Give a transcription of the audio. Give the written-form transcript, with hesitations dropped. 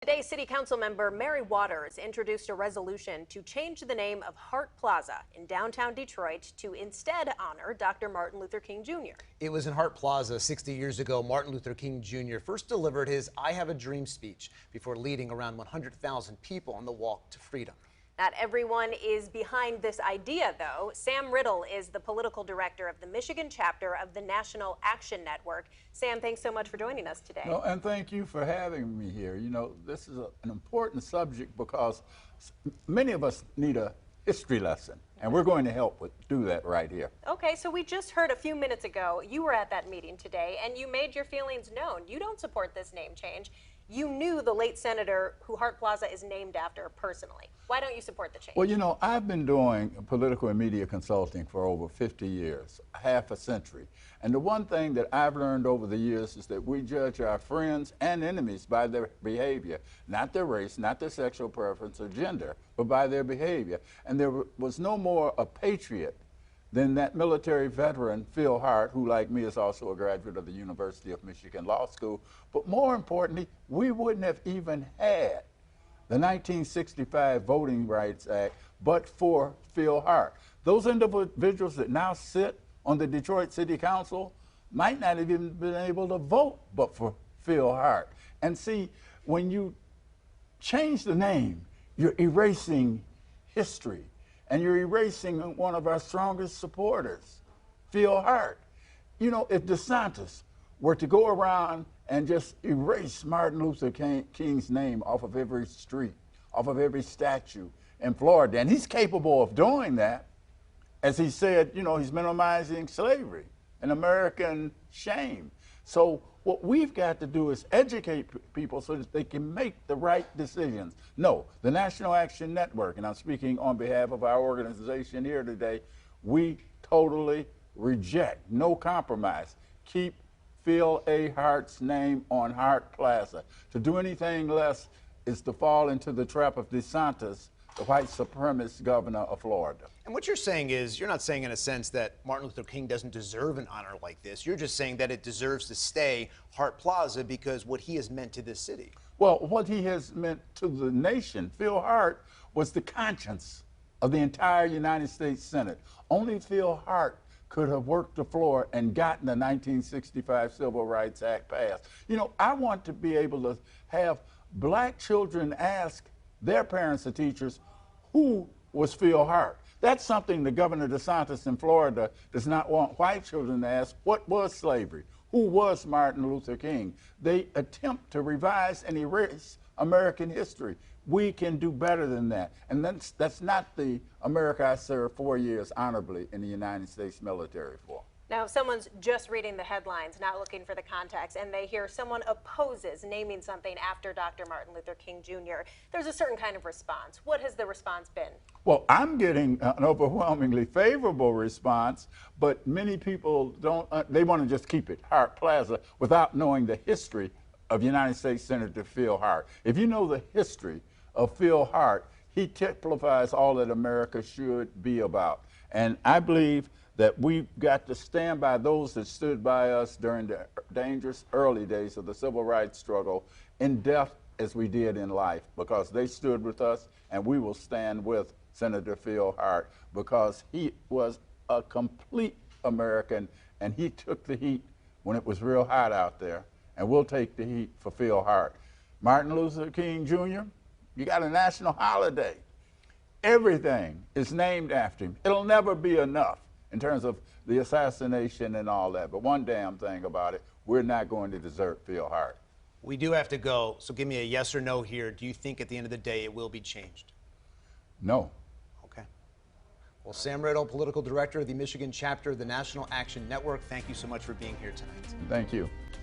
Today, City Council member Mary Waters introduced a resolution to change the name of Hart Plaza in downtown Detroit to instead honor Dr. Martin Luther King Jr. It was in Hart Plaza 60 years ago Martin Luther King Jr. first delivered his I Have a Dream speech before leading around 100,000 people on the walk to freedom. Not everyone is behind this idea, though. Sam Riddle is the political director of the Michigan chapter of the National Action Network. Sam, thanks so much for joining us today. No, and thank you for having me here. You know, this is an important subject because many of us need a history lesson, and we're going to help do that right here. Okay, so we just heard a few minutes ago, you were at that meeting today, and you made your feelings known. You don't support this name change. You knew the late senator who Hart Plaza is named after personally. Why don't you support the change? Well, you know, I've been doing political and media consulting for over 50 years, half a century. And the one thing that I've learned over the years is that we judge our friends and enemies by their behavior, not their race, not their sexual preference or gender, but by their behavior. And there was no more a patriot than that military veteran, Phil Hart, who like me is also a graduate of the University of Michigan Law School. But more importantly, we wouldn't have even had the 1965 Voting Rights Act but for Phil Hart. Those individuals that now sit on the Detroit City Council might not have even been able to vote but for Phil Hart. And see, when you change the name, you're erasing history. And you're erasing one of our strongest supporters, Phil Hart. You know, if DeSantis were to go around and just erase Martin Luther King's name off of every street, off of every statue in Florida, and he's capable of doing that, as he said, you know, he's minimizing slavery, an American shame. So what we've got to do is educate people so that they can make the right decisions. No, the National Action Network, and I'm speaking on behalf of our organization here today, we totally reject, no compromise. Keep Phil A. Hart's name on Hart Plaza. To do anything less is to fall into the trap of DeSantis, the white supremacist governor of Florida. And what you're saying is, you're not saying in a sense that Martin Luther King doesn't deserve an honor like this. You're just saying that it deserves to stay Hart Plaza because what he has meant to this city. Well, what he has meant to the nation. Phil Hart was the conscience of the entire United States Senate. Only Phil Hart could have worked the floor and gotten the 1965 Civil Rights Act passed. You know, I want to be able to have black children ask their parents or teachers, who was Phil Hart? That's something the Governor DeSantis in Florida does not want white children to ask. What was slavery? Who was Martin Luther King? They attempt to revise and erase American history. We can do better than that. And that's not the America I served 4 years honorably in the United States military for. Now, if someone's just reading the headlines, not looking for the context, and they hear someone opposes naming something after Dr. Martin Luther King Jr., there's a certain kind of response. What has the response been? Well, I'm getting an overwhelmingly favorable response, but many people don't, they want to just keep it Hart Plaza without knowing the history of United States Senator Phil Hart. If you know the history of Phil Hart, he typifies all that America should be about. And I believe that we've got to stand by those that stood by us during the dangerous early days of the civil rights struggle in death as we did in life, because they stood with us, and we will stand with Senator Phil Hart because he was a complete American, and he took the heat when it was real hot out there, and we'll take the heat for Phil Hart. Martin Luther King Jr., you got a national holiday. Everything is named after him. It'll never be enough in terms of the assassination and all that. But one damn thing about it, we're not going to desert Phil Hart. We do have to go, so give me a yes or no here. Do you think at the end of the day it will be changed? No. Okay. Well, Sam Riddle, political director of the Michigan chapter of the National Action Network, thank you so much for being here tonight. Thank you.